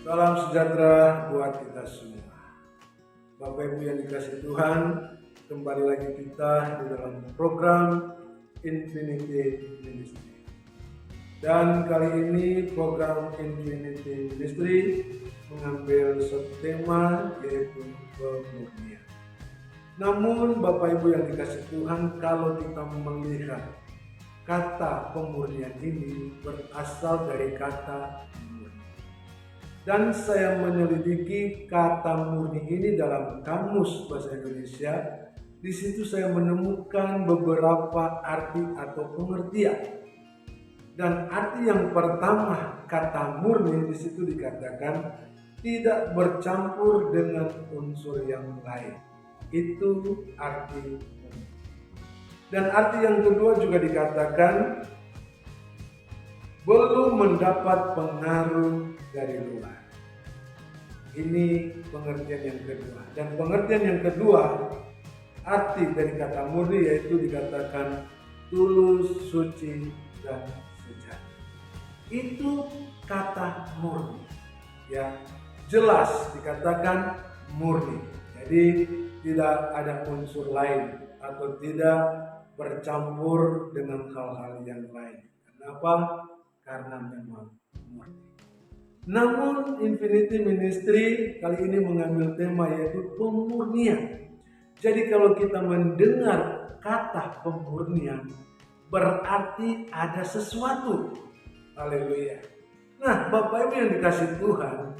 Salam sejahtera buat kita semua. Bapak Ibu yang dikasihi Tuhan, kembali lagi kita di dalam program Infinity Ministry. Dan kali ini program Infinity Ministry mengambil satu tema, yaitu pemurnian. Namun Bapak Ibu yang dikasihi Tuhan, kalau kita melihat kata pemurnian ini berasal dari kata murni. Dan saya menyelidiki kata murni ini dalam Kamus Bahasa Indonesia. Di situ saya menemukan beberapa arti atau pengertian. Dan arti yang pertama, kata murni di situ dikatakan tidak bercampur dengan unsur yang lain. Itu arti murni. Dan arti yang kedua juga dikatakan belum mendapat pengaruh dari luar. Ini pengertian yang kedua. Dan pengertian yang kedua, arti dari kata murni yaitu dikatakan tulus, suci, dan sejati. Itu kata murni. Ya, jelas dikatakan murni. Jadi tidak ada unsur lain atau tidak bercampur dengan hal-hal yang lain. Kenapa? Karena memang murni. Namun Infinity Ministry kali ini mengambil tema yaitu pemurnian. Jadi kalau kita mendengar kata pemurnian, berarti ada sesuatu. Haleluya. Nah, Bapak Ibu yang dikasihi Tuhan,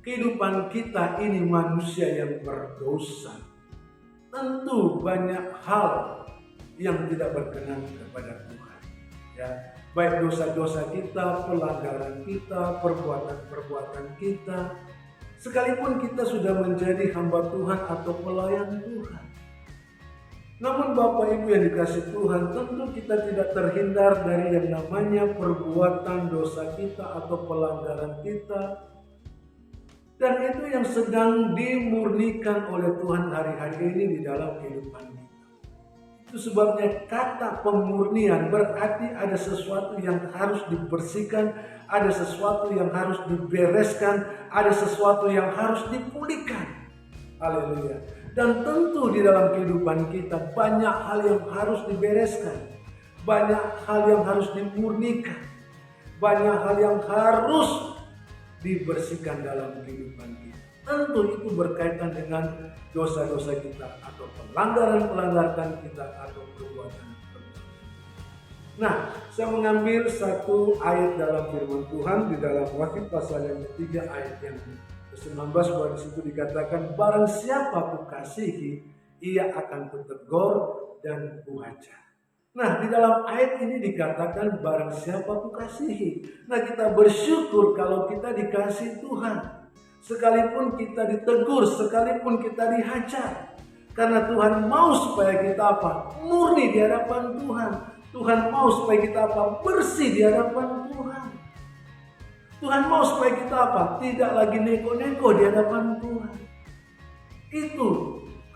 kehidupan kita ini manusia yang berdosa. Tentu banyak hal yang tidak berkenan kepada Tuhan. Ya, baik dosa-dosa kita, pelanggaran kita, perbuatan-perbuatan kita. Sekalipun kita sudah menjadi hamba Tuhan atau pelayan Tuhan. Namun Bapak Ibu yang dikasihi Tuhan, tentu kita tidak terhindar dari yang namanya perbuatan dosa kita atau pelanggaran kita. Dan itu yang sedang dimurnikan oleh Tuhan hari-hari ini di dalam kehidupan kita. Itu sebabnya kata pemurnian berarti ada sesuatu yang harus dibersihkan, ada sesuatu yang harus dibereskan, ada sesuatu yang harus dipulihkan. Haleluya. Dan tentu di dalam kehidupan kita banyak hal yang harus dibereskan, banyak hal yang harus dimurnikan, banyak hal yang harus dibersihkan dalam kehidupan kita. Tentu itu berkaitan dengan dosa-dosa kita atau pelanggaran-pelanggaran kita atau perbuatan-perbuatan. Nah, saya mengambil satu ayat dalam firman Tuhan di dalam Wahyu pasal yang ketiga ayat yang ke-19, bahwa di situ dikatakan barang siapa kukasihi ia akan kutegur dan kuajar. Nah, di dalam ayat ini dikatakan barang siapa kukasihi. Nah, kita bersyukur kalau kita dikasihi Tuhan. Sekalipun kita ditegur, sekalipun kita dihajar. Karena Tuhan mau supaya kita apa? Murni di hadapan Tuhan. Tuhan mau supaya kita apa? Bersih di hadapan Tuhan. Tuhan mau supaya kita apa? Tidak lagi neko-neko di hadapan Tuhan. Itu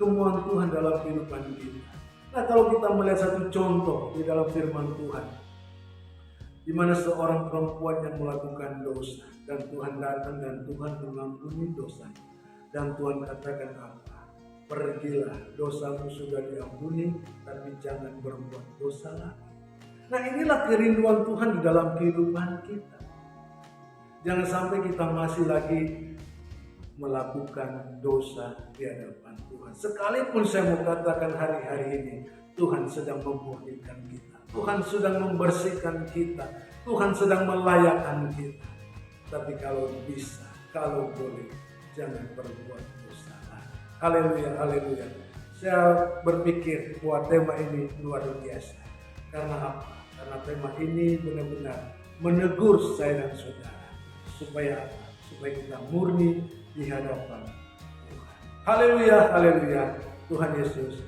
kemauan Tuhan dalam kehidupan kita. Nah, kalau kita melihat satu contoh di dalam firman Tuhan, di mana seorang perempuan yang melakukan dosa dan Tuhan datang dan Tuhan mengampuni dosanya. Dan Tuhan katakan apa? Pergilah, dosamu sudah diampuni, tapi jangan berbuat dosa lagi. Nah, inilah kerinduan Tuhan di dalam kehidupan kita. Jangan sampai kita masih lagi melakukan dosa di hadapan Tuhan. Sekalipun saya mau katakan hari-hari ini, Tuhan sedang memurnikan kita. Tuhan sedang membersihkan kita. Tuhan sedang melayakkan kita. Tapi kalau bisa, kalau boleh, jangan berbuat dosa. Haleluya, haleluya. Saya berpikir bahwa tema ini luar biasa. Karena apa? Karena tema ini benar-benar menegur saya dan saudara. Supaya apa? Supaya kita murni di hadapan Tuhan. Haleluya, haleluya. Tuhan Yesus